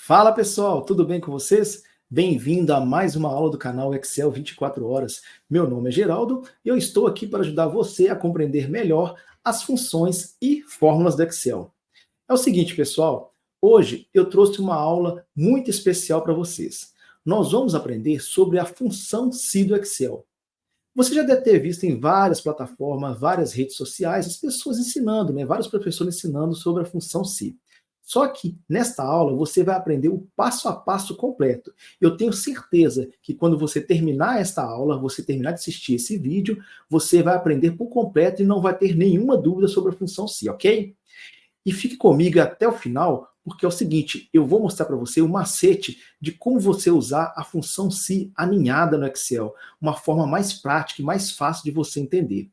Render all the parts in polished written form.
Fala pessoal, tudo bem com vocês? Bem-vindo a mais uma aula do canal Excel 24 horas. Meu nome é Geraldo e eu estou aqui para ajudar você a compreender melhor as funções e fórmulas do Excel. É o seguinte, pessoal, hoje eu trouxe uma aula muito especial para vocês. Nós vamos aprender sobre a função SI do Excel. Você já deve ter visto em várias plataformas, várias redes sociais, as pessoas ensinando, vários professores ensinando sobre a função SI. Só que nesta aula você vai aprender o passo a passo completo. Eu tenho certeza que quando você terminar esta aula, você terminar de assistir esse vídeo, você vai aprender por completo e não vai ter nenhuma dúvida sobre a função SI, ok? E fique comigo até o final, porque é o seguinte, eu vou mostrar para você o macete de como você usar a função SI aninhada no Excel, uma forma mais prática e mais fácil de você entender.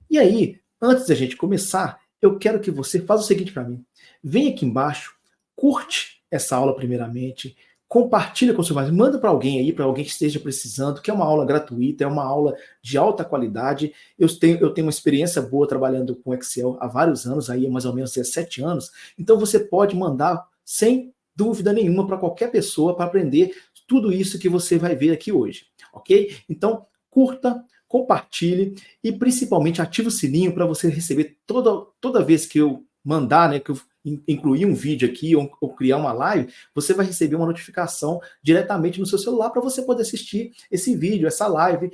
E aí, antes da gente começar, eu quero que você faça o seguinte para mim. Vem aqui embaixo, curte essa aula primeiramente, compartilha com seus amigos, manda para alguém aí, para alguém que esteja precisando, que é uma aula gratuita, é uma aula de alta qualidade. Eu tenho uma experiência boa trabalhando com Excel há vários anos, aí mais ou menos 17 anos, então você pode mandar sem dúvida nenhuma para qualquer pessoa para aprender tudo isso que você vai ver aqui hoje, ok? Então, curta, compartilhe e principalmente ative o sininho para você receber toda vez que eu mandar, que eu incluir um vídeo aqui ou criar uma live, você vai receber uma notificação diretamente no seu celular para você poder assistir esse vídeo, essa live,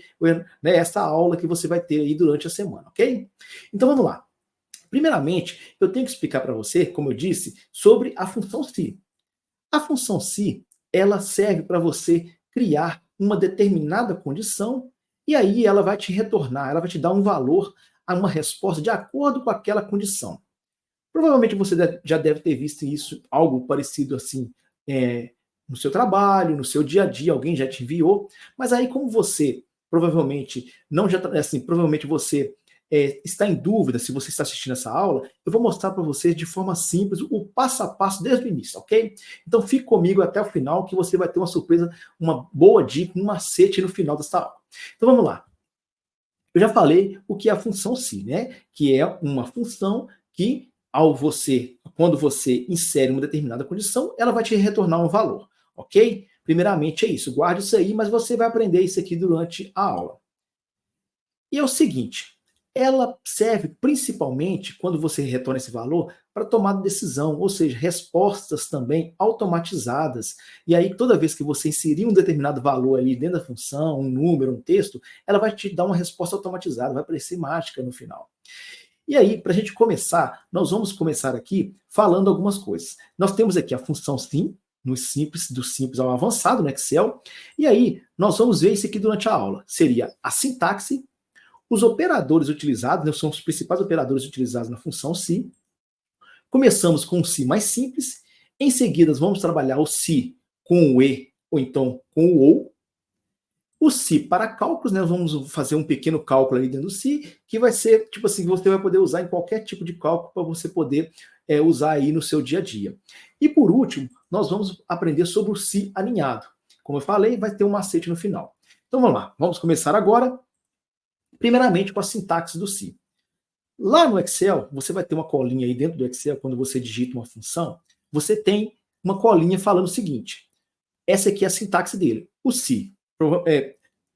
essa aula que você vai ter aí durante a semana, ok? Então vamos lá. Primeiramente, eu tenho que explicar para você, como eu disse, sobre a função SI. A função SI, ela serve para você criar uma determinada condição e aí ela vai te retornar, ela vai te dar um valor, uma resposta de acordo com aquela condição. Provavelmente você já deve ter visto isso, algo parecido assim, no seu trabalho, no seu dia a dia, alguém já te enviou, mas aí como você provavelmente não já assim, provavelmente você está em dúvida se você está assistindo essa aula, eu vou mostrar para vocês de forma simples o passo a passo desde o início, ok? Então fique comigo até o final que você vai ter uma surpresa, uma boa dica, um macete no final dessa aula. Então vamos lá. Eu já falei o que é a função SI, Que é uma função que quando você insere uma determinada condição, ela vai te retornar um valor, ok? Primeiramente é isso, guarde isso aí, mas você vai aprender isso aqui durante a aula. E é o seguinte, ela serve principalmente, quando você retorna esse valor, para tomar decisão, ou seja, respostas também automatizadas. E aí, toda vez que você inserir um determinado valor ali dentro da função, um número, um texto, ela vai te dar uma resposta automatizada, vai aparecer mágica no final. E aí, para a gente começar, nós vamos começar aqui falando algumas coisas. Nós temos aqui a função SIM, no simples, do simples ao avançado no Excel, e aí nós vamos ver isso aqui durante a aula. Seria a sintaxe, os operadores utilizados, são os principais operadores utilizados na função SI. Começamos com o SI mais simples, em seguida vamos trabalhar o SI com o E, ou então com o OU. O SI para cálculos, vamos fazer um pequeno cálculo ali dentro do SI, que vai ser, tipo assim, você vai poder usar em qualquer tipo de cálculo para você poder usar aí no seu dia a dia. E por último, nós vamos aprender sobre o SI alinhado. Como eu falei, vai ter um macete no final. Então vamos lá, vamos começar agora, primeiramente com a sintaxe do SI. Lá no Excel, você vai ter uma colinha aí dentro do Excel, quando você digita uma função, você tem uma colinha falando o seguinte, essa aqui é a sintaxe dele, o SI.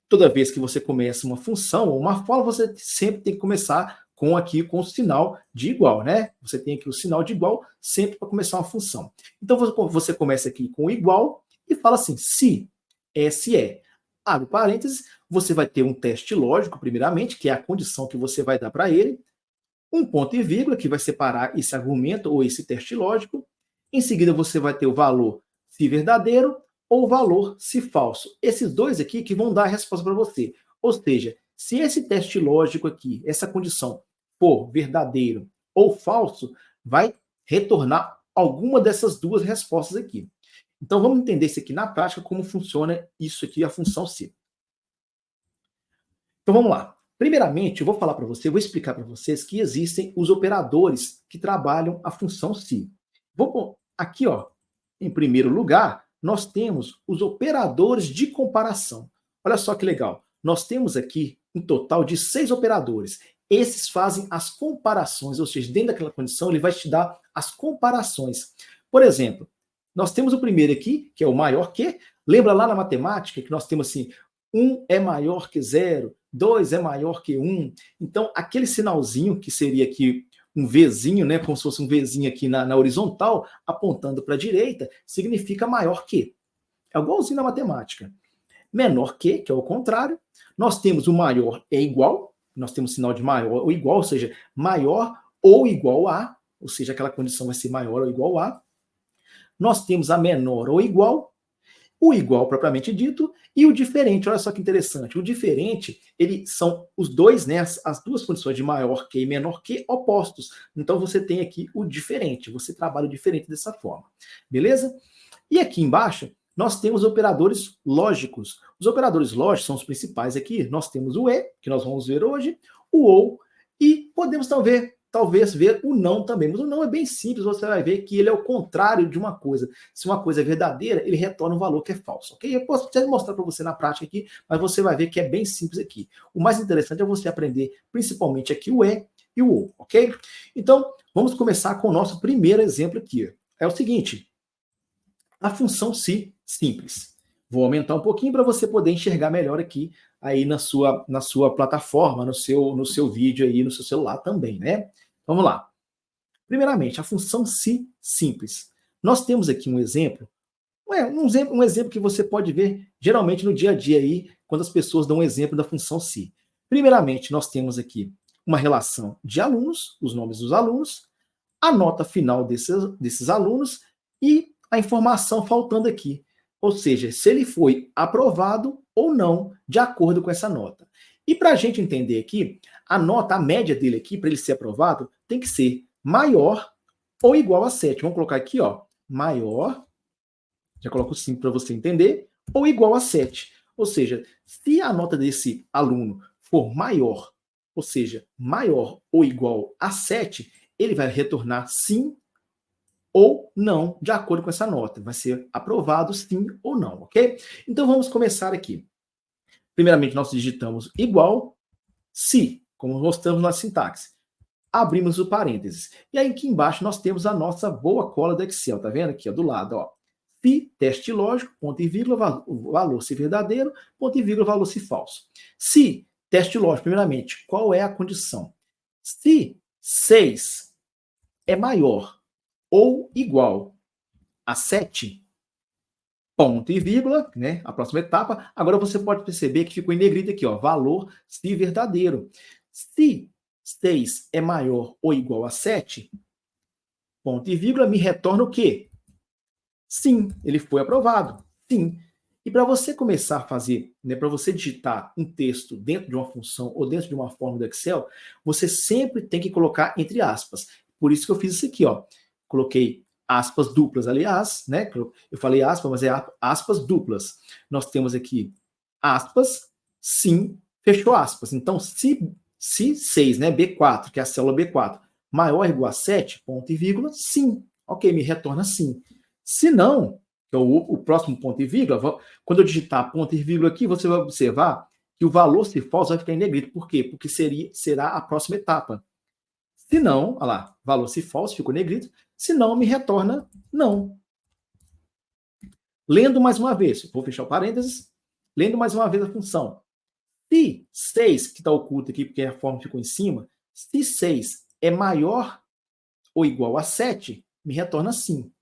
Toda vez que você começa uma função ou uma fórmula, você sempre tem que começar com o sinal de igual, Você tem aqui o sinal de igual sempre para começar uma função. Então você começa aqui com igual e fala assim, se, SE. Abre parênteses, você vai ter um teste lógico, primeiramente, que é a condição que você vai dar para ele, um ponto e vírgula, que vai separar esse argumento ou esse teste lógico. Em seguida, você vai ter o valor se verdadeiro ou o valor se falso. Esses dois aqui que vão dar a resposta para você. Ou seja, se esse teste lógico aqui, essa condição, for verdadeiro ou falso, vai retornar alguma dessas duas respostas aqui. Então, vamos entender isso aqui na prática, como funciona isso aqui, a função SI. Então, vamos lá. Primeiramente, eu vou falar para você, vou explicar para vocês que existem os operadores que trabalham a função SI. Aqui, em primeiro lugar, nós temos os operadores de comparação. Olha só que legal. Nós temos aqui um total de 6 operadores. Esses fazem as comparações, ou seja, dentro daquela condição, ele vai te dar as comparações. Por exemplo, Nós temos o primeiro aqui, que é o maior que. Lembra lá na matemática que nós temos assim, 1 é maior que 0, 2 é maior que 1. Então, aquele sinalzinho que seria aqui um Vzinho, né, como se fosse um Vzinho aqui na horizontal, apontando para a direita, significa maior que. É igualzinho na matemática. Menor que é o contrário. Nós temos o maior é igual, nós temos sinal de maior ou igual, ou seja, maior ou igual a, ou seja, aquela condição vai ser maior ou igual a. Nós temos a menor ou igual, o igual propriamente dito, e o diferente. Olha só que interessante. O diferente, eles são os dois, né? As duas condições de maior que e menor que opostos. Então você tem aqui o diferente. Você trabalha o diferente dessa forma. Beleza? E aqui embaixo, nós temos operadores lógicos. Os operadores lógicos são os principais aqui. Nós temos o e, que nós vamos ver hoje, o ou, e podemos talvez ver o não também. Mas o não é bem simples, você vai ver que ele é o contrário de uma coisa. Se uma coisa é verdadeira, ele retorna um valor que é falso, ok? Eu posso até mostrar para você na prática aqui, mas você vai ver que é bem simples aqui. O mais interessante é você aprender principalmente aqui o e o ou, ok? Então, vamos começar com o nosso primeiro exemplo aqui. É o seguinte, a função se simples. Vou aumentar um pouquinho para você poder enxergar melhor aqui aí na sua plataforma, no seu vídeo aí, no seu celular também, né? Vamos lá. Primeiramente, a função se simples. Nós temos aqui um exemplo que você pode ver geralmente no dia a dia aí, quando as pessoas dão um exemplo da função se. Primeiramente, nós temos aqui uma relação de alunos, os nomes dos alunos, a nota final desses alunos e a informação faltando aqui. Ou seja, se ele foi aprovado ou não, de acordo com essa nota. E para a gente entender aqui, a nota, a média dele aqui, para ele ser aprovado, tem que ser maior ou igual a 7. Vamos colocar aqui, ó, maior, já coloco 5 para você entender, ou igual a 7. Ou seja, se a nota desse aluno for maior, ou seja, maior ou igual a 7, ele vai retornar sim ou não, de acordo com essa nota. Vai ser aprovado sim ou não, ok? Então vamos começar aqui. Primeiramente, nós digitamos igual se, como mostramos na sintaxe. Abrimos o parênteses. E aí aqui embaixo nós temos a nossa boa cola do Excel, tá vendo aqui, ó, do lado, ó. Se teste lógico, ponto e vírgula, valor se verdadeiro, ponto e vírgula, valor se falso. Se teste lógico, primeiramente, qual é a condição? Se 6 é maior ou igual a 7, ponto e vírgula, né? A próxima etapa. Agora você pode perceber que ficou em negrito aqui, ó, valor se verdadeiro. Se 6 é maior ou igual a 7, ponto e vírgula, me retorna o quê? Sim, ele foi aprovado. Sim. E para você começar a fazer, né, para você digitar um texto dentro de uma função ou dentro de uma fórmula do Excel, você sempre tem que colocar entre aspas. Por isso que eu fiz isso aqui, ó. Coloquei aspas duplas, aliás, né? Eu falei aspas, mas é aspas duplas. Nós temos aqui aspas, sim, fechou aspas. Então, se 6, né, B4, que é a célula B4, maior ou igual a 7, ponto e vírgula, sim. Ok, me retorna sim. Se não, o próximo ponto e vírgula, quando eu digitar ponto e vírgula aqui, você vai observar que o valor se falso vai ficar em negrito. Por quê? Porque será a próxima etapa. Se não, olha lá, valor se falso, ficou negrito. Se não, me retorna não. Lendo mais uma vez, vou fechar o parênteses. Lendo mais uma vez a função. Se 6, que está oculto aqui, porque a forma ficou em cima, se 6 é maior ou igual a 7, me retorna sim.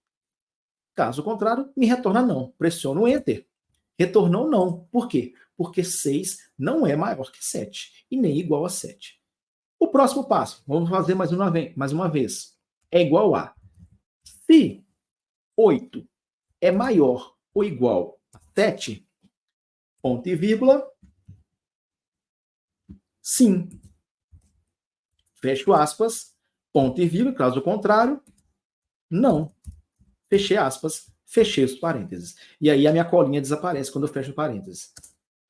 Caso contrário, me retorna não. Pressiono o Enter. Retornou não. Por quê? Porque 6 não é maior que 7 e nem igual a 7. O próximo passo, vamos fazer mais uma vez. É igual a, se 8 é maior ou igual a 7, ponto e vírgula, sim. Fecho aspas, ponto e vírgula, caso contrário, não. Fechei aspas, fechei os parênteses. E aí a minha colinha desaparece quando eu fecho o parênteses.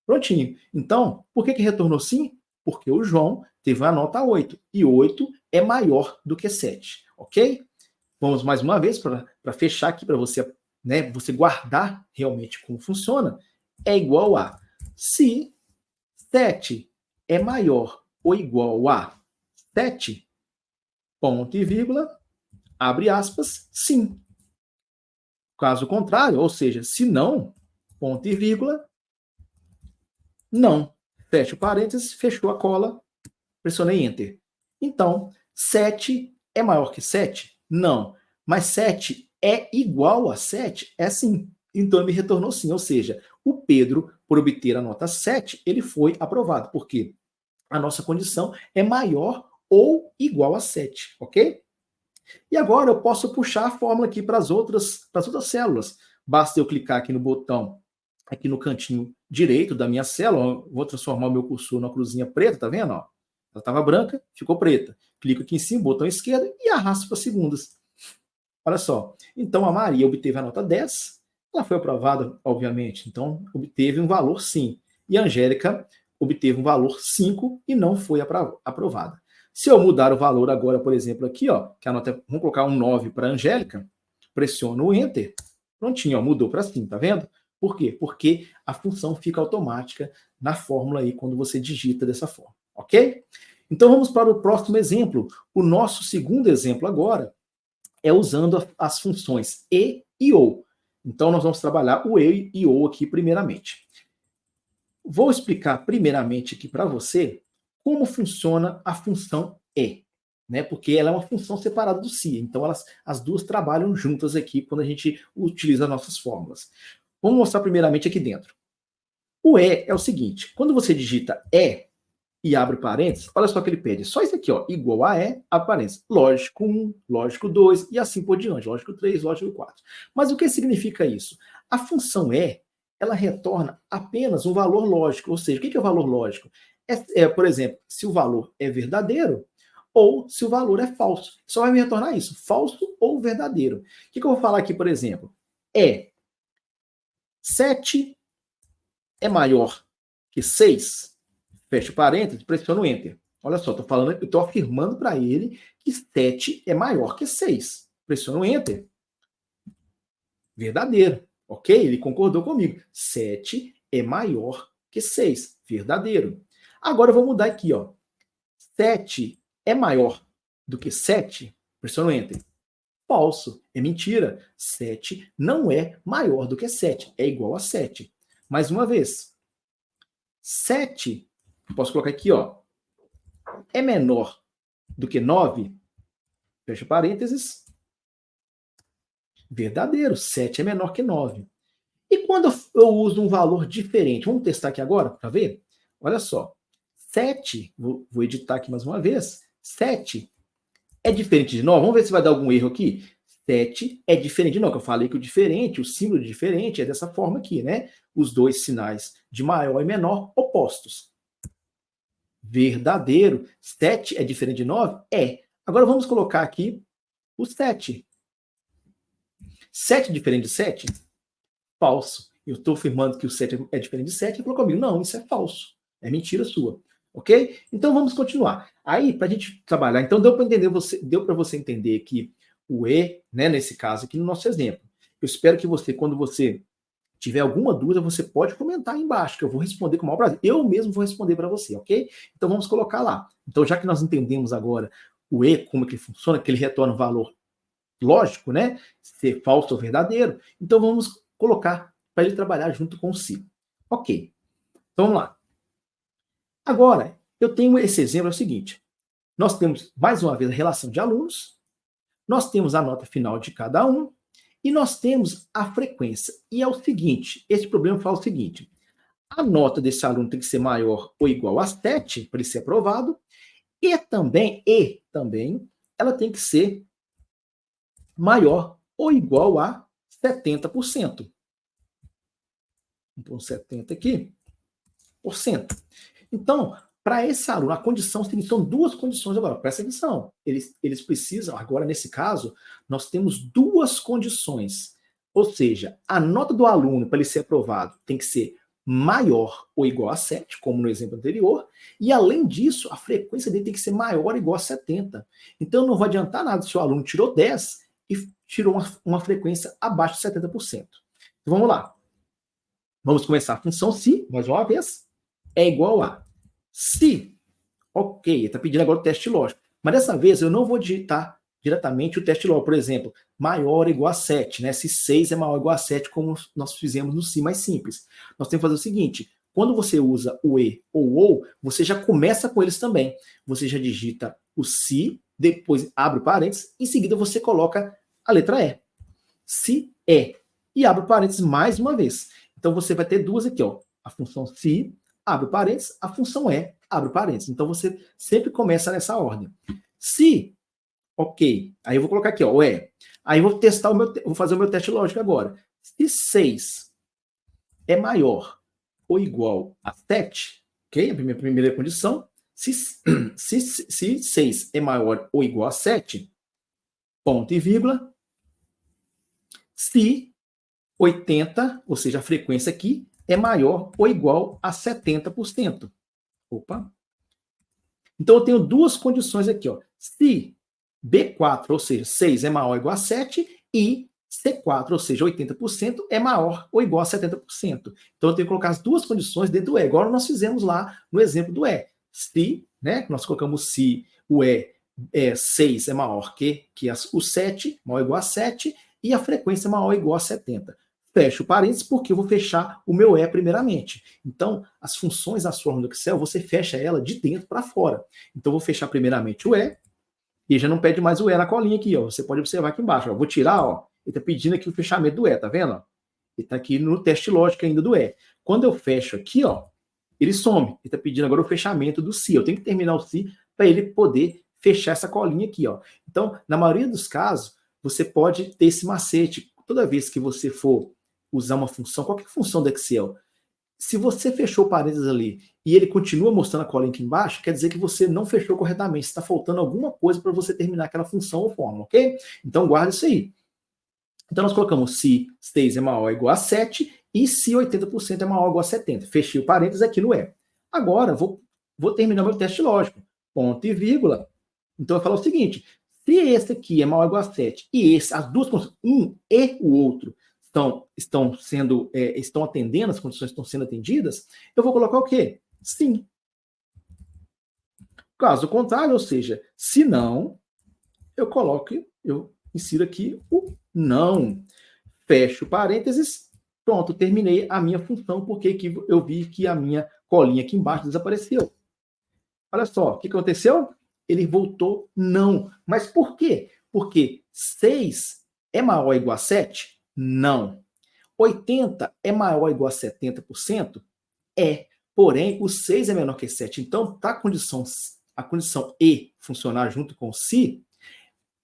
Prontinho. Então, por que retornou sim? Porque o João teve a nota 8. E 8 é maior do que 7. Ok? Vamos mais uma vez para fechar aqui, para você, né, você guardar realmente como funciona. É igual a, se 7 é maior ou igual a 7, ponto e vírgula, abre aspas, sim. Caso contrário, ou seja, se não, ponto e vírgula, não. Fecha o parênteses, fechou a cola, pressionei Enter. Então, 7 é maior que 7? Não. Mas 7 é igual a 7? É sim. Então, ele me retornou sim. Ou seja, o Pedro, por obter a nota 7, ele foi aprovado. Porque a nossa condição é maior ou igual a 7, ok? E agora eu posso puxar a fórmula aqui para as outras células. Basta eu clicar aqui no botão, aqui no cantinho direito da minha célula, vou transformar o meu cursor numa cruzinha preta, tá vendo? Ó? Ela estava branca, ficou preta. Clico aqui em cima, botão esquerdo e arrasto para segundas. Olha só. Então a Maria obteve a nota 10, ela foi aprovada, obviamente, então obteve um valor 5. E a Angélica obteve um valor 5 e não foi aprovada. Se eu mudar o valor agora, por exemplo, aqui, ó, que a nota, vamos colocar um 9 para a Angélica, pressiono o Enter, prontinho, ó, mudou para 5, tá vendo? Por quê? Porque a função fica automática na fórmula aí quando você digita dessa forma, ok? Então vamos para o próximo exemplo. O nosso segundo exemplo agora é usando as funções e ou. Então nós vamos trabalhar o e ou aqui primeiramente. Vou explicar primeiramente aqui para você como funciona a função e, né? Porque ela é uma função separada do se. Então as duas trabalham juntas aqui quando a gente utiliza nossas fórmulas. Vamos mostrar primeiramente aqui dentro. O e é o seguinte: quando você digita e abre parênteses, olha só que ele pede. Só isso aqui, ó, igual a abre parênteses. Lógico 1, lógico 2 e assim por diante. Lógico 3, lógico 4. Mas o que significa isso? A função ela retorna apenas um valor lógico. Ou seja, o que é o valor lógico? Por exemplo, se o valor é verdadeiro ou se o valor é falso. Só vai me retornar isso, falso ou verdadeiro. O que eu vou falar aqui, por exemplo? 7 é maior que 6? Fecha o parênteses, pressiono o Enter. Olha só, eu estou afirmando para ele que 7 é maior que 6. Pressiono o Enter. Verdadeiro. Ok? Ele concordou comigo. 7 é maior que 6. Verdadeiro. Agora eu vou mudar aqui, ó. 7 é maior do que 7? Pressiono Enter. Falso. É mentira. 7 não é maior do que 7. É igual a 7. Mais uma vez. 7, posso colocar aqui, ó, é menor do que 9? Fecha parênteses. Verdadeiro. 7 é menor que 9. E quando eu uso um valor diferente? Vamos testar aqui agora para ver? Olha só. 7, vou editar aqui mais uma vez. 7 é diferente de 9? Vamos ver se vai dar algum erro aqui. 7 é diferente de 9. Eu falei que o diferente, o símbolo de diferente é dessa forma aqui, né? Os dois sinais de maior e menor opostos. Verdadeiro. 7 é diferente de 9? É. Agora vamos colocar aqui o 7. 7 é diferente de 7? Falso. Eu estou afirmando que o 7 é diferente de 7 e falou comigo, não, isso é falso. É mentira sua. Ok? Então vamos continuar. Aí, para a gente trabalhar, então deu para você entender que o e, né, nesse caso aqui no nosso exemplo. Eu espero que você, quando você tiver alguma dúvida, você pode comentar aí embaixo, que eu vou responder com o maior prazer. Eu mesmo vou responder para você, ok? Então vamos colocar lá. Então, já que nós entendemos agora o e, como que funciona, que ele retorna um valor lógico, né? Ser falso ou verdadeiro, então vamos colocar para ele trabalhar junto com o si. Ok. Então vamos lá. Agora, eu tenho esse exemplo, é o seguinte. Nós temos, mais uma vez, a relação de alunos, nós temos a nota final de cada um, e nós temos a frequência. E é o seguinte, esse problema fala o seguinte, a nota desse aluno tem que ser maior ou igual a 7 para ele ser aprovado, e também, ela tem que ser maior ou igual a 70%. Então, 70 aqui, por cento. Então, para esse aluno, a condição, são duas condições agora, presta atenção. Eles precisam, agora nesse caso, nós temos duas condições. Ou seja, a nota do aluno, para ele ser aprovado, tem que ser maior ou igual a 7, como no exemplo anterior, e além disso, a frequência dele tem que ser maior ou igual a 70. Então, não vai adiantar nada se o aluno tirou 10 e tirou uma frequência abaixo de 70%. Então, vamos lá. Vamos começar a função se, mais uma vez, é igual a se. Ok, está pedindo agora o teste lógico. Mas dessa vez eu não vou digitar diretamente o teste lógico. Por exemplo, maior ou igual a 7, né? Se 6 é maior ou igual a 7, como nós fizemos no si mais simples. Nós temos que fazer o seguinte, quando você usa o e ou o ou, você já começa com eles também. Você já digita o se, depois abre parênteses, em seguida você coloca a letra e. Se é. E abre parênteses mais uma vez. Então você vai ter duas aqui, ó. A função se, abre parênteses, a função é, abre parênteses. Então você sempre começa nessa ordem. Se, ok. Aí eu vou colocar aqui, ó, o é. Aí eu vou testar vou fazer o meu teste lógico agora. Se 6 é maior ou igual a 7, ok? A primeira condição. Se 6 é maior ou igual a 7, ponto e vírgula. Se 80, ou seja, a frequência aqui, é maior ou igual a 70%. Opa! Então eu tenho duas condições aqui, ó. Se B4, ou seja, 6 é maior ou igual a 7, e C4, ou seja, 80%, é maior ou igual a 70%. Então eu tenho que colocar as duas condições dentro do E. Agora nós fizemos lá no exemplo do E. Se, né, nós colocamos se o E 6 é maior que o 7, maior ou igual a 7, e a frequência é maior ou igual a 70. Fecho parênteses porque eu vou fechar o meu E primeiramente. Então, as funções da fórmula do Excel, você fecha ela de dentro para fora. Então, eu vou fechar primeiramente o E, e já não pede mais o E na colinha aqui, ó. Você pode observar aqui embaixo, ó. Vou tirar, ó. Ele está pedindo aqui o fechamento do E, tá vendo? Ele está aqui no teste lógico ainda do E. Quando eu fecho aqui, ó, ele some. Ele está pedindo agora o fechamento do se. Eu tenho que terminar o se para ele poder fechar essa colinha aqui, ó. Então, na maioria dos casos, você pode ter esse macete. Toda vez que você for usar uma função, qualquer função do Excel, se você fechou parênteses ali e ele continua mostrando a colinha aqui embaixo, quer dizer que você não fechou corretamente. Está faltando alguma coisa para você terminar aquela função ou fórmula, ok? Então, guarda isso aí. Então, nós colocamos se 6 é maior ou igual a 7 e se 80% é maior ou igual a 70. Fechei o parênteses aqui no E. Agora, vou terminar meu teste lógico. Ponto e vírgula. Então, eu falo o seguinte, se esse aqui é maior ou igual a 7 e esse, as duas condições, um e o outro, estão atendendo, as condições estão sendo atendidas, eu vou colocar o quê? Sim. Caso contrário, ou seja, se não, eu insiro aqui o não. Fecho parênteses, pronto, terminei a minha função, porque aqui eu vi que a minha colinha aqui embaixo desapareceu. Olha só, o que aconteceu? Ele voltou não. Mas por quê? Porque 6 é maior ou igual a 7? Não. 80 é maior ou igual a 70%? É. Porém, o 6 é menor que 7. Então, para a condição E funcionar junto com o se,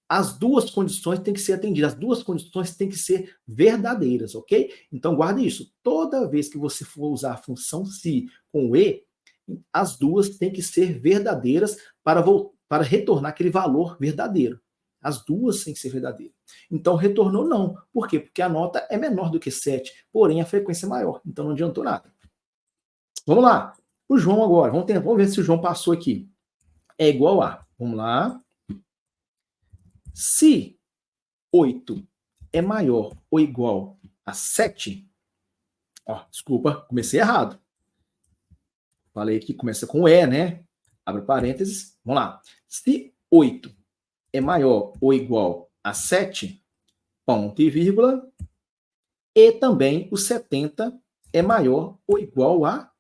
as duas condições têm que ser atendidas. As duas condições têm que ser verdadeiras, ok? Então, guarde isso. Toda vez que você for usar a função se com o E, as duas têm que ser verdadeiras para retornar aquele valor verdadeiro. As duas têm que ser verdadeiras. Então, retornou não. Por quê? Porque a nota é menor do que 7, porém a frequência é maior. Então, não adiantou nada. Vamos lá. O João agora. Vamos ver se o João passou aqui. É igual a. Vamos lá. Se 8 é maior ou igual a 7... Ó, desculpa, comecei errado. Falei que começa com E, né? Abre parênteses. Vamos lá. Se 8 é maior ou igual a 7, ponto e vírgula, e também o 70 é maior ou igual a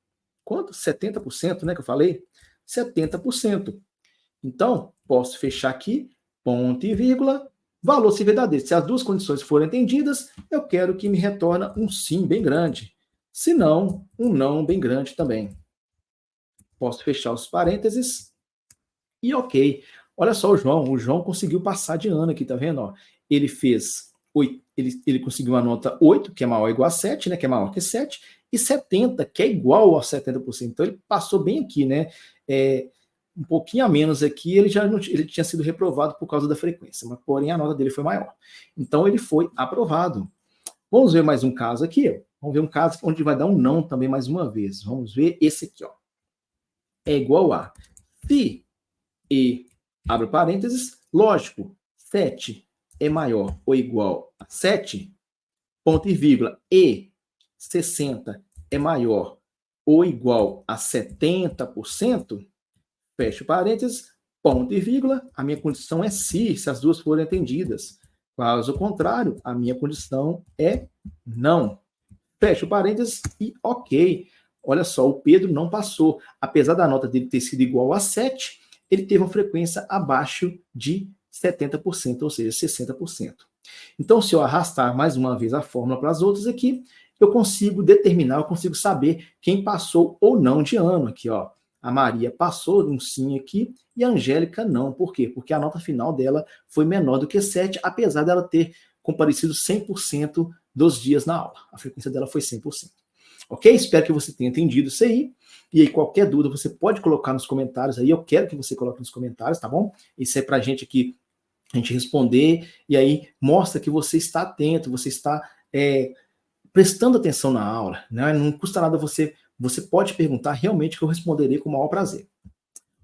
quanto? 70%, né, que eu falei? 70%. Então, posso fechar aqui, ponto e vírgula, valor se verdadeiro. Se as duas condições forem atendidas, eu quero que me retorne um sim bem grande. Se não, um não bem grande também. Posso fechar os parênteses e ok. Olha só o João conseguiu passar de ano aqui, tá vendo? Ó, ele fez 8, ele conseguiu uma nota 8, que é maior ou igual a 7, né? Que é maior que 7, e 70, que é igual a 70%. Então ele passou bem aqui, né? Um pouquinho a menos aqui, ele tinha sido reprovado por causa da frequência, mas porém a nota dele foi maior. Então ele foi aprovado. Vamos ver mais um caso aqui. Vamos ver um caso onde vai dar um não também mais uma vez. Vamos ver esse aqui, ó. É igual a se e, abre parênteses, lógico, 7 é maior ou igual a 7, ponto e vírgula, e 60 é maior ou igual a 70%, fecha parênteses, ponto e vírgula, a minha condição é se as duas forem atendidas. Caso contrário, a minha condição é não. Fecha o parênteses e ok. Olha só, o Pedro não passou. Apesar da nota dele ter sido igual a 7, ele teve uma frequência abaixo de 70%, ou seja, 60%. Então, se eu arrastar mais uma vez a fórmula para as outras aqui, eu consigo determinar, eu consigo saber quem passou ou não de ano aqui, ó. A Maria passou um sim aqui e a Angélica não. Por quê? Porque a nota final dela foi menor do que 7, apesar dela ter comparecido 100% dos dias na aula. A frequência dela foi 100%. Ok? Espero que você tenha entendido isso aí. E aí, qualquer dúvida, você pode colocar nos comentários aí. Eu quero que você coloque nos comentários, tá bom? Isso é pra gente aqui, a gente responder. E aí, mostra que você está atento, você está prestando atenção na aula. Né? Não custa nada você pode perguntar realmente que eu responderei com o maior prazer.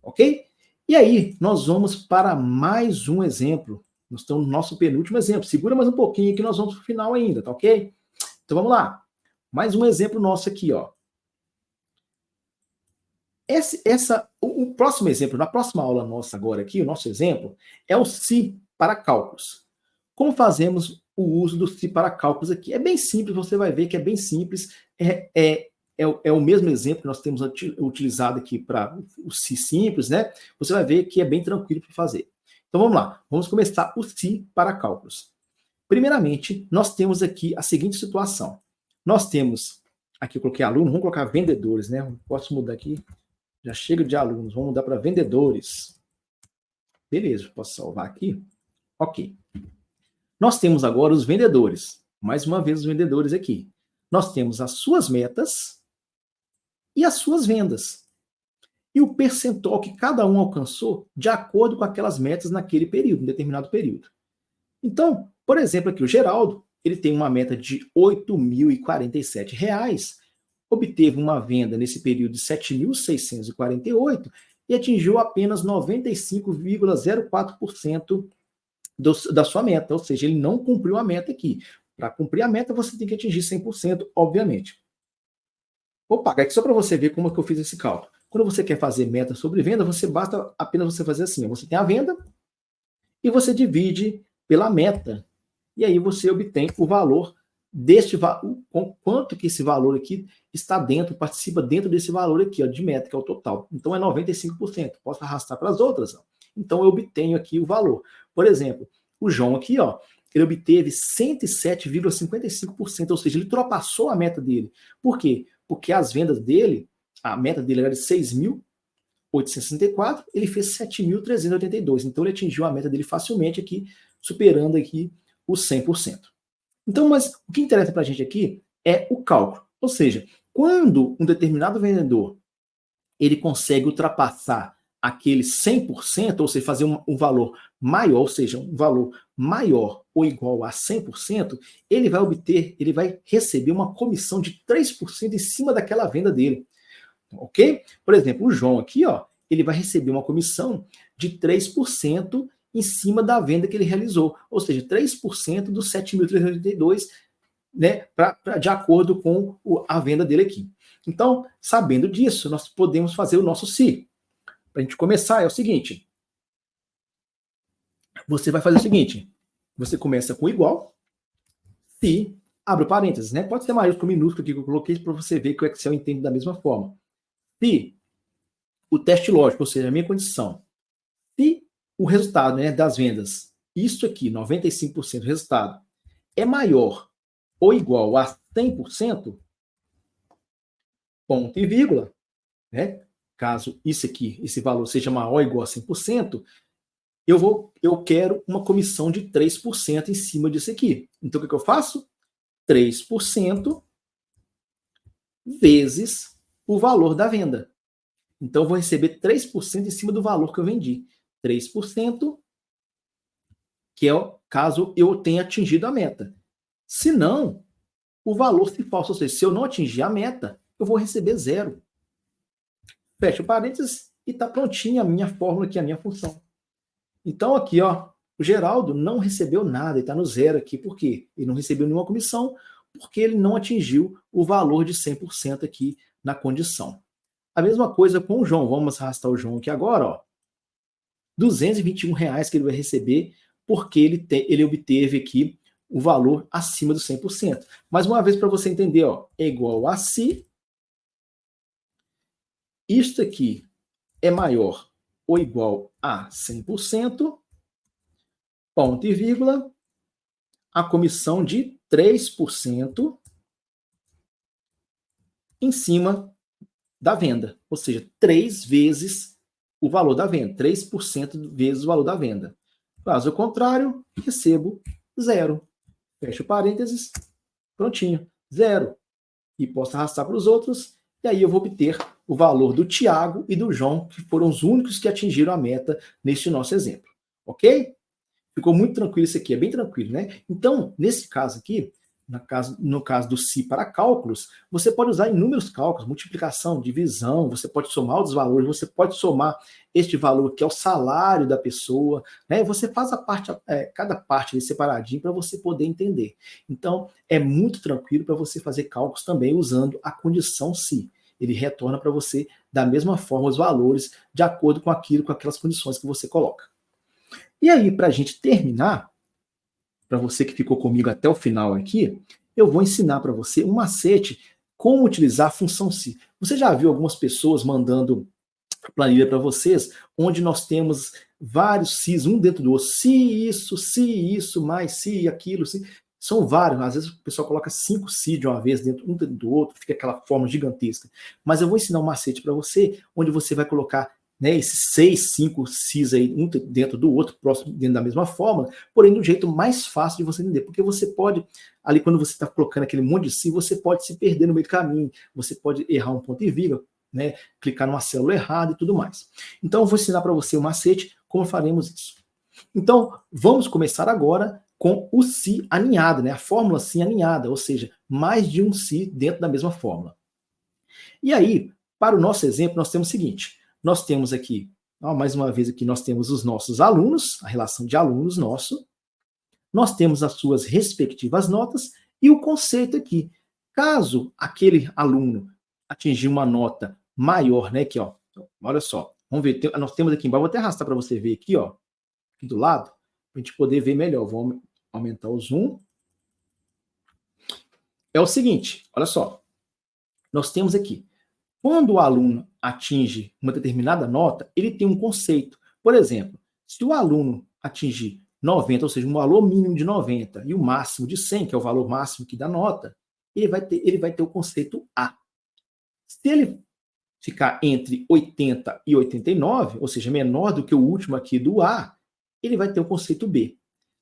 Ok? E aí, nós vamos para mais um exemplo. Nós estamos no nosso penúltimo exemplo. Segura mais um pouquinho que nós vamos para o final ainda, tá ok? Então vamos lá. Mais um exemplo nosso aqui, ó. O próximo exemplo, na próxima aula nossa agora aqui, o nosso exemplo, é o se para cálculos. Como fazemos o uso do se para cálculos aqui? É bem simples, você vai ver que é bem simples. É o mesmo exemplo que nós temos utilizado aqui para o se simples, né? Você vai ver que é bem tranquilo para fazer. Então vamos lá, vamos começar o se para cálculos. Primeiramente, nós temos aqui a seguinte situação. Nós temos, aqui eu coloquei aluno, vamos colocar vendedores, né? Posso mudar aqui, já chega de alunos, vamos mudar para vendedores. Beleza, posso salvar aqui? Ok. Nós temos agora os vendedores. Mais uma vez os vendedores aqui. Nós temos as suas metas e as suas vendas. E o percentual que cada um alcançou de acordo com aquelas metas naquele período, em determinado período. Então, por exemplo, aqui o Geraldo, ele tem uma meta de R$ 8.047, obteve uma venda nesse período de 7.648 e atingiu apenas 95,04% da sua meta, ou seja, ele não cumpriu a meta aqui. Para cumprir a meta, você tem que atingir 100%, obviamente. Opa, aqui só para você ver como é que eu fiz esse cálculo. Quando você quer fazer meta sobre venda, basta apenas você fazer assim, você tem a venda e você divide pela meta. E aí você obtém o valor quanto que esse valor aqui está dentro, participa dentro desse valor aqui, ó, de meta, que é o total. Então é 95%. Posso arrastar para as outras, ó. Então eu obtenho aqui o valor. Por exemplo, o João aqui, ó, ele obteve 107,55%, ou seja, ele ultrapassou a meta dele. Por quê? Porque as vendas dele, a meta dele era de 6.864, ele fez 7.382. Então ele atingiu a meta dele facilmente aqui, superando aqui os 100%. Então, mas o que interessa para a gente aqui é o cálculo. Ou seja, quando um determinado vendedor ele consegue ultrapassar aquele 100%, ou seja, fazer um valor maior, ou seja, um valor maior ou igual a 100%, ele vai receber uma comissão de 3% em cima daquela venda dele. Ok? Por exemplo, o João aqui, ó, ele vai receber uma comissão de 3% em cima da venda que ele realizou, ou seja, 3% dos 7.382, né, de acordo com a venda dele aqui. Então, sabendo disso, nós podemos fazer o nosso se. Para a gente começar, é o seguinte. Você vai fazer o seguinte. Você começa com igual, se, abre parênteses, né? Pode ser maiúsculo, minúsculo aqui que eu coloquei para você ver que o Excel entende da mesma forma. Se o teste lógico, ou seja, a minha condição, se o resultado, né, das vendas, isso aqui, 95% do resultado, é maior ou igual a 100%, ponto e vírgula, né? Caso isso aqui, esse valor seja maior ou igual a 100%, eu quero uma comissão de 3% em cima disso aqui. Então, o que eu faço? 3% vezes o valor da venda. Então, eu vou receber 3% em cima do valor que eu vendi. 3%, que é o caso eu tenha atingido a meta. Se não, o valor se falsa. Ou seja, se eu não atingir a meta, eu vou receber 0. Fecha o parênteses e está prontinha a minha fórmula aqui, a minha função. Então, aqui, ó, o Geraldo não recebeu nada, ele está no 0 aqui. Por quê? Ele não recebeu nenhuma comissão, porque ele não atingiu o valor de 100% aqui na condição. A mesma coisa com o João. Vamos arrastar o João aqui agora, ó. R$ 221 que ele vai receber, porque ele obteve aqui o valor acima do 100%. Mais uma vez, para você entender, ó, é igual a se isto aqui é maior ou igual a 100%, ponto e vírgula, a comissão de 3% em cima da venda, ou seja, 3 vezes o valor da venda, 3% vezes o valor da venda. Caso contrário, recebo 0. Fecho parênteses, prontinho, 0. E posso arrastar para os outros, e aí eu vou obter o valor do Tiago e do João, que foram os únicos que atingiram a meta neste nosso exemplo. Ok? Ficou muito tranquilo isso aqui, é bem tranquilo, né? Então, nesse caso aqui, no caso do se para cálculos, você pode usar inúmeros cálculos, multiplicação, divisão, você pode somar os valores, você pode somar este valor que é o salário da pessoa, né? Você faz cada parte ali separadinho para você poder entender. Então, é muito tranquilo para você fazer cálculos também usando a condição se. Ele retorna para você da mesma forma os valores de acordo com aquelas condições que você coloca. E aí, para a gente terminar, para você que ficou comigo até o final aqui, eu vou ensinar para você um macete como utilizar a função se. Você já viu algumas pessoas mandando planilha para vocês, onde nós temos vários se's, um dentro do outro, se isso, mais se aquilo, se. São vários, às vezes o pessoal coloca 5 se de uma vez, um dentro do outro, fica aquela forma gigantesca. Mas eu vou ensinar um macete para você, onde você vai colocar, né, esses 6, 5 se's aí, um dentro do outro, próximo dentro da mesma fórmula, porém do jeito mais fácil de você entender, porque você pode, ali quando você está colocando aquele monte de se, você pode se perder no meio do caminho, você pode errar um ponto e vírgula, né, clicar numa célula errada e tudo mais. Então eu vou ensinar para você o macete, como faremos isso. Então, vamos começar agora com o se aninhado, né, a fórmula se aninhada, ou seja, mais de um se dentro da mesma fórmula. E aí, para o nosso exemplo, nós temos o seguinte, nós temos aqui, mais uma vez aqui, nós temos os nossos alunos, a relação de alunos nosso, nós temos as suas respectivas notas e o conceito aqui. Caso aquele aluno atingir uma nota maior, né, aqui, ó, olha só, vamos ver, nós temos aqui embaixo, vou até arrastar para você ver aqui, ó, aqui do lado, para a gente poder ver melhor, vou aumentar o zoom. É o seguinte, olha só, nós temos aqui, quando o aluno atinge uma determinada nota, ele tem um conceito. Por exemplo, se o aluno atingir 90, ou seja, um valor mínimo de 90 e o máximo de 100, que é o valor máximo que dá nota, ele vai ter o conceito A. Se ele ficar entre 80 e 89, ou seja, menor do que o último aqui do A, ele vai ter o conceito B.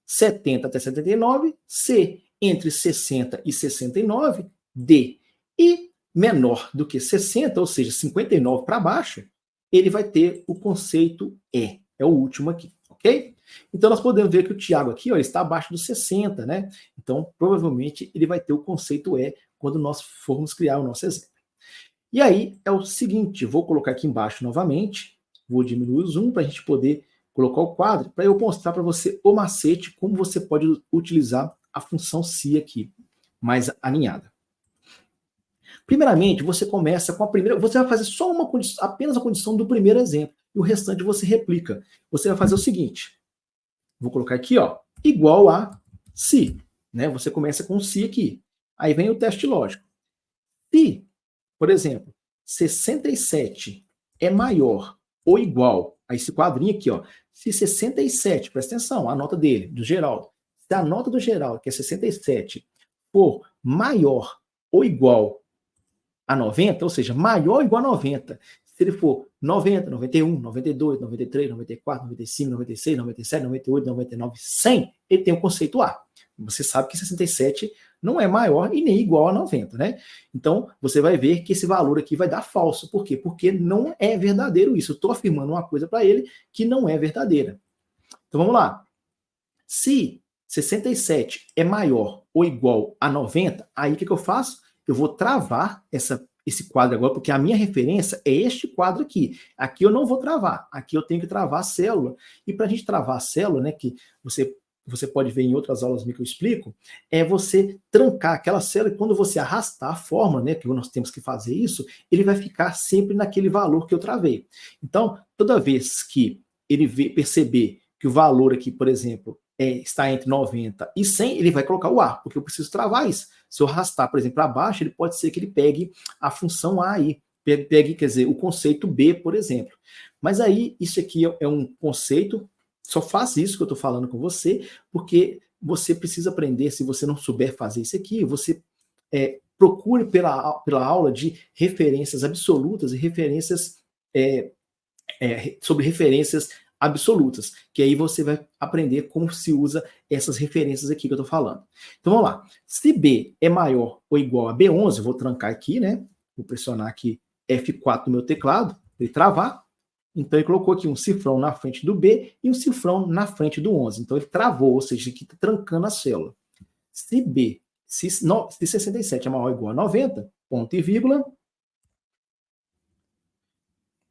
70 até 79, C. Entre 60 e 69, D. E menor do que 60, ou seja, 59 para baixo, ele vai ter o conceito E. É o último aqui, ok? Então, nós podemos ver que o Tiago aqui, ó, está abaixo dos 60, né? Então, provavelmente, ele vai ter o conceito E quando nós formos criar o nosso exemplo. E aí, é o seguinte, vou colocar aqui embaixo novamente, vou diminuir o zoom para a gente poder colocar o quadro, para eu mostrar para você o macete, como você pode utilizar a função se aqui, mais aninhada. Primeiramente, você começa com a primeira, você vai fazer só apenas a condição do primeiro exemplo, e o restante você replica. Você vai fazer o seguinte, vou colocar aqui, ó, igual a se, né? Você começa com se aqui. Aí vem o teste lógico. Se, por exemplo, 67 é maior ou igual a esse quadrinho aqui, ó, se 67, presta atenção, a nota dele, do Geraldo, se a nota do Geraldo, que é 67, for maior ou igual a 90, ou seja, maior ou igual a 90, se ele for 90, 91, 92, 93, 94, 95, 96, 97, 98, 99, 100, ele tem o conceito A. Você sabe que 67 não é maior e nem igual a 90, né? Então, você vai ver que esse valor aqui vai dar falso. Por quê? Porque não é verdadeiro isso. Eu estou afirmando uma coisa para ele que não é verdadeira. Então, vamos lá. Se 67 é maior ou igual a 90, aí o que eu faço? Eu vou travar esse quadro agora, porque a minha referência é este quadro aqui. Aqui eu não vou travar, aqui eu tenho que travar a célula. E para a gente travar a célula, né, que você pode ver em outras aulas que eu explico, é você trancar aquela célula e quando você arrastar a fórmula, né, que nós temos que fazer isso, ele vai ficar sempre naquele valor que eu travei. Então, toda vez que ele perceber que o valor aqui, por exemplo, está entre 90 e 100, ele vai colocar o A, porque eu preciso travar isso. Se eu arrastar, por exemplo, para baixo, ele pode ser que ele pegue a função A aí, pegue, quer dizer, o conceito B, por exemplo. Mas aí, isso aqui é um conceito, só faz isso que eu estou falando com você, porque você precisa aprender, se você não souber fazer isso aqui, você procure pela aula de referências absolutas e referências sobre referências absolutas, que aí você vai aprender como se usa essas referências aqui que eu estou falando. Então vamos lá. Se B é maior ou igual a B11, eu vou trancar aqui, né? Vou pressionar aqui F4 no meu teclado, para ele travar. Então ele colocou aqui um cifrão na frente do B e um cifrão na frente do 11. Então ele travou, ou seja, aqui está trancando a célula. Se B, se 67 é maior ou igual a 90, ponto e vírgula.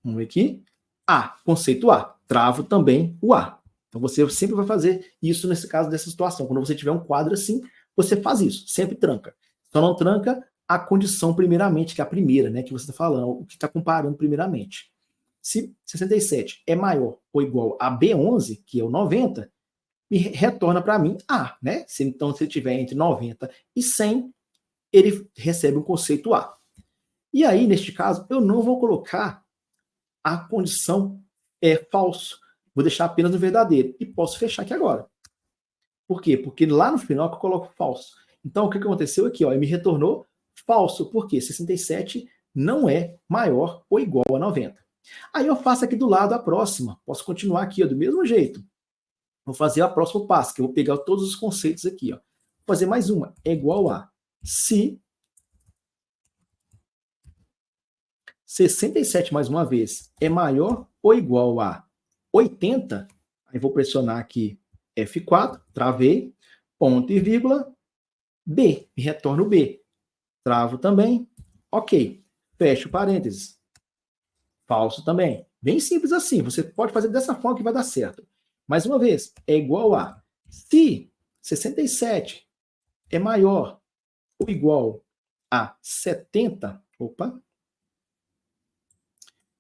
Vamos ver aqui. A, conceito A. Travo também o A. Então você sempre vai fazer isso nesse caso dessa situação. Quando você tiver um quadro assim, você faz isso, sempre tranca. Só não tranca a condição primeiramente, que é a primeira, né, que você está falando, o que está comparando primeiramente. Se 67 é maior ou igual a B11, que é o 90, me retorna para mim A, né? Então, se ele tiver entre 90 e 100, ele recebe um conceito A. E aí, neste caso, eu não vou colocar a condição falso. Vou deixar apenas no verdadeiro. E posso fechar aqui agora. Por quê? Porque lá no final eu coloco falso. Então, o que aconteceu aqui? Ele me retornou falso. Por quê? 67 não é maior ou igual a 90. Aí eu faço aqui do lado a próxima. Posso continuar aqui do mesmo jeito. Vou fazer a próxima passo, que eu vou pegar todos os conceitos aqui. Vou fazer mais uma. É igual a se 67, mais uma vez, é maior ou igual a 80, aí vou pressionar aqui F4, travei, ponto e vírgula, B, me retorna o B. Travo também, ok. Fecho parênteses. Falso também. Bem simples assim, você pode fazer dessa forma que vai dar certo. Mais uma vez, é igual a, se 67 é maior ou igual a 70,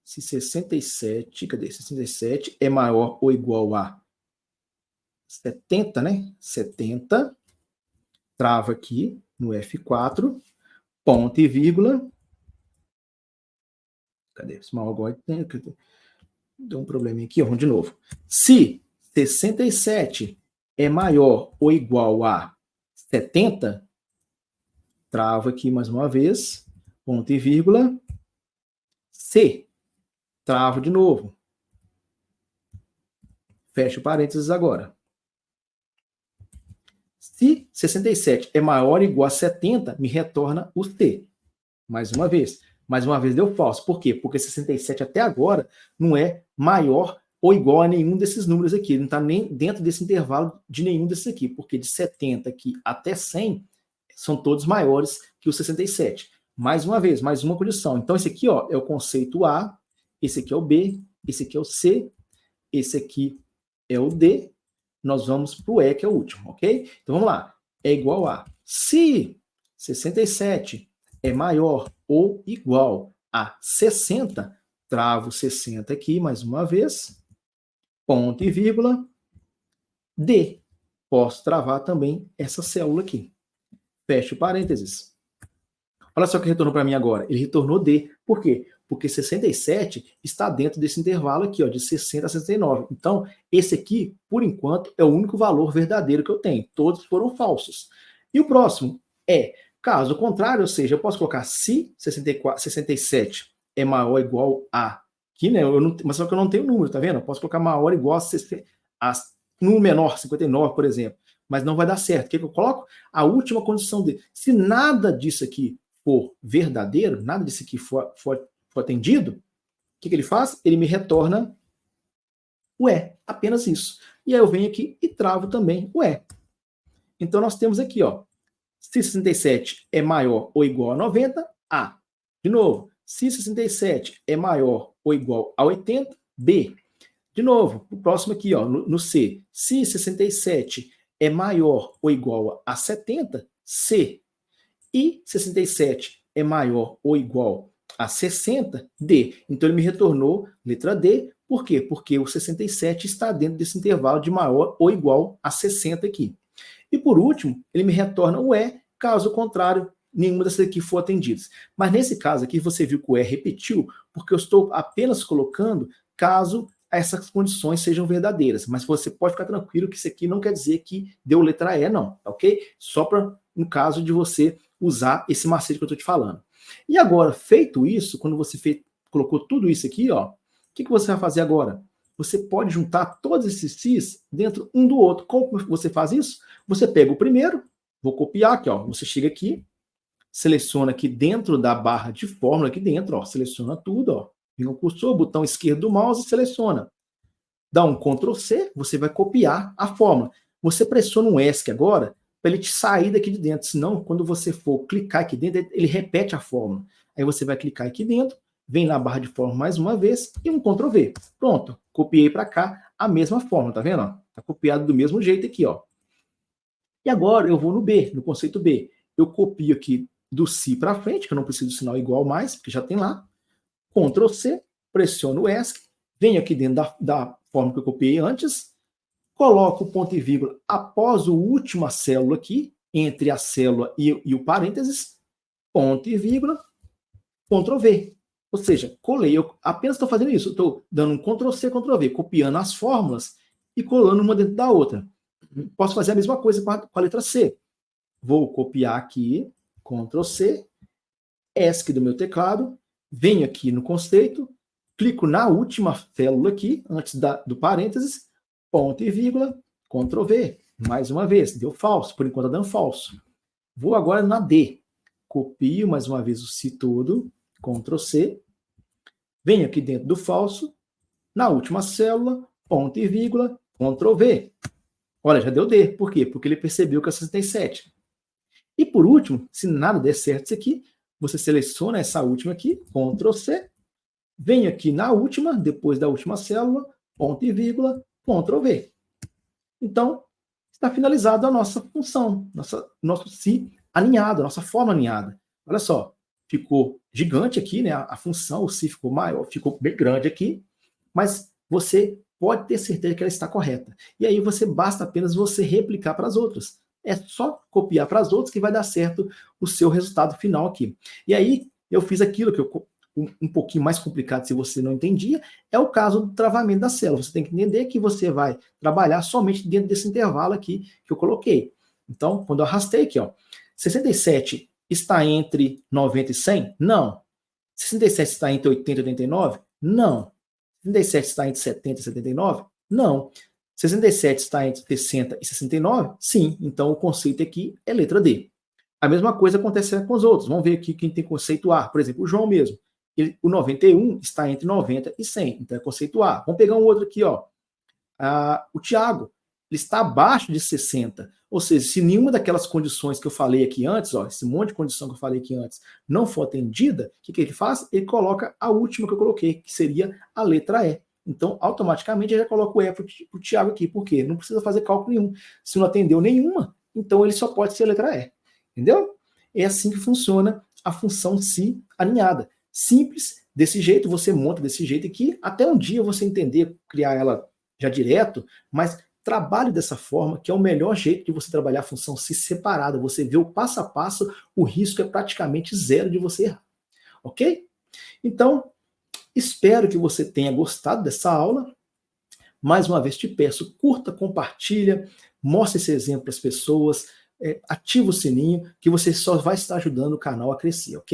se 67, cadê? 67 é maior ou igual a 70, né? 70, trava aqui no F4, ponto e vírgula. Cadê? Esse maior igual deu um probleminha aqui, vamos de novo. Se 67 é maior ou igual a 70, trava aqui mais uma vez, ponto e vírgula, C, travo de novo. Fecho parênteses agora. Se 67 é maior ou igual a 70, me retorna o C. Mais uma vez deu falso. Por quê? Porque 67 até agora não é maior ou igual a nenhum desses números aqui. Ele não está nem dentro desse intervalo de nenhum desses aqui, porque de 70 aqui até 100 são todos maiores que o 67. Mais uma vez, mais uma condição. Então esse aqui é o conceito A, esse aqui é o B, esse aqui é o C, esse aqui é o D, nós vamos para o E, que é o último, ok? Então vamos lá. É igual a, se 67 é maior ou igual a 60, travo 60 aqui mais uma vez, ponto e vírgula, D. Posso travar também essa célula aqui. Fecho parênteses. Olha só o que retornou para mim agora. Ele retornou D. Por quê? Porque 67 está dentro desse intervalo aqui, de 60 a 69. Então, esse aqui, por enquanto, é o único valor verdadeiro que eu tenho. Todos foram falsos. E o próximo é, caso contrário, ou seja, eu posso colocar se 67 é maior ou igual a, aqui, né? Mas só que eu não tenho número, tá vendo? Eu posso colocar maior ou igual a número menor, 59, por exemplo. Mas não vai dar certo. O que eu coloco? A última condição dele. Se nada disso aqui for verdadeiro, nada disso aqui for atendido, o que ele faz? Ele me retorna o E, apenas isso. E aí eu venho aqui e travo também o E. Então nós temos aqui, se 67 é maior ou igual a 90, A. De novo, se 67 é maior ou igual a 80, B. De novo, o próximo aqui, no C. Se 67 é maior ou igual a 70, C. E 67 é maior ou igual a 60, D. Então ele me retornou letra D. Por quê? Porque o 67 está dentro desse intervalo de maior ou igual a 60 aqui. E por último, ele me retorna o E, caso contrário, nenhuma dessas aqui for atendidas. Mas nesse caso aqui, você viu que o E repetiu, porque eu estou apenas colocando caso essas condições sejam verdadeiras. Mas você pode ficar tranquilo que isso aqui não quer dizer que deu letra E, não, ok? Só para, no caso de você usar esse macete que eu estou te falando. E agora, feito isso, quando você colocou tudo isso aqui, ó, o que você vai fazer agora? Você pode juntar todos esses cis dentro um do outro. Como você faz isso? Você pega o primeiro, vou copiar aqui, ó. Você chega aqui, seleciona aqui dentro da barra de fórmula, aqui dentro, ó, seleciona tudo, ó. Vem o cursor, botão esquerdo do mouse e seleciona. Dá um Ctrl C, você vai copiar a fórmula. Você pressiona um ESC agora, para ele te sair daqui de dentro, senão quando você for clicar aqui dentro, ele repete a fórmula. Aí você vai clicar aqui dentro, vem na barra de fórmula mais uma vez e um Ctrl V. Pronto, copiei para cá a mesma fórmula, tá vendo? Tá copiado do mesmo jeito aqui, ó. E agora eu vou no B, no conceito B. Eu copio aqui do Si para frente, que eu não preciso do sinal igual mais, porque já tem lá. Ctrl C, pressiono o ESC, venho aqui dentro da fórmula que eu copiei antes, coloco o ponto e vírgula após a última célula aqui, entre a célula e o parênteses, ponto e vírgula, Ctrl V. Ou seja, colei, eu apenas estou fazendo isso, estou dando um Ctrl C, Ctrl V, copiando as fórmulas e colando uma dentro da outra. Posso fazer a mesma coisa com a letra C. Vou copiar aqui, Ctrl C, ESC do meu teclado, venho aqui no conceito, clico na última célula aqui, antes do parênteses, ponto e vírgula, Ctrl V. Mais uma vez, deu falso, por enquanto está dando falso. Vou agora na D. Copio mais uma vez o Si todo, Ctrl C, venho aqui dentro do falso, na última célula, ponto e vírgula, Ctrl V. Olha, já deu D. Por quê? Porque ele percebeu que é 67. E por último, se nada der certo isso aqui, você seleciona essa última aqui, Ctrl C, venho aqui na última, depois da última célula, ponto e vírgula, Ctrl V. Então, está finalizada a nossa função, nosso Si alinhado, nossa forma alinhada. Olha só, ficou gigante aqui, né? A função, o Si ficou maior, ficou bem grande aqui, mas você pode ter certeza que ela está correta. E aí basta apenas você replicar para as outras. É só copiar para as outras que vai dar certo o seu resultado final aqui. E aí eu fiz aquilo que um pouquinho mais complicado se você não entendia, é o caso do travamento da célula. Você tem que entender que você vai trabalhar somente dentro desse intervalo aqui que eu coloquei. Então, quando eu arrastei aqui, ó, 67 está entre 90 e 100? Não. 67 está entre 80 e 89? Não. 67 está entre 70 e 79? Não. 67 está entre 60 e 69? Sim. Então, o conceito aqui é letra D. A mesma coisa acontece com os outros. Vamos ver aqui quem tem conceito A. Por exemplo, o João mesmo. O 91 está entre 90 e 100. Então, é conceito A. Vamos pegar um outro aqui, ó. O Tiago. Ele está abaixo de 60. Ou seja, se nenhuma daquelas condições que eu falei aqui antes, ó, esse monte de condição que eu falei aqui antes, não for atendida, o que ele faz? Ele coloca a última que eu coloquei, que seria a letra E. Então, automaticamente, ele já coloca o E para o Tiago aqui. Por quê? Não precisa fazer cálculo nenhum. Se não atendeu nenhuma, então ele só pode ser a letra E. Entendeu? É assim que funciona a função Si alinhada. Simples, desse jeito, você monta desse jeito aqui, até um dia você entender, criar ela já direto, mas trabalhe dessa forma, que é o melhor jeito de você trabalhar a função Si separada. Você vê o passo a passo, o risco é praticamente zero de você errar. Ok? Então, espero que você tenha gostado dessa aula. Mais uma vez te peço, curta, compartilha, mostre esse exemplo para as pessoas, ativa o sininho, que você só vai estar ajudando o canal a crescer, ok?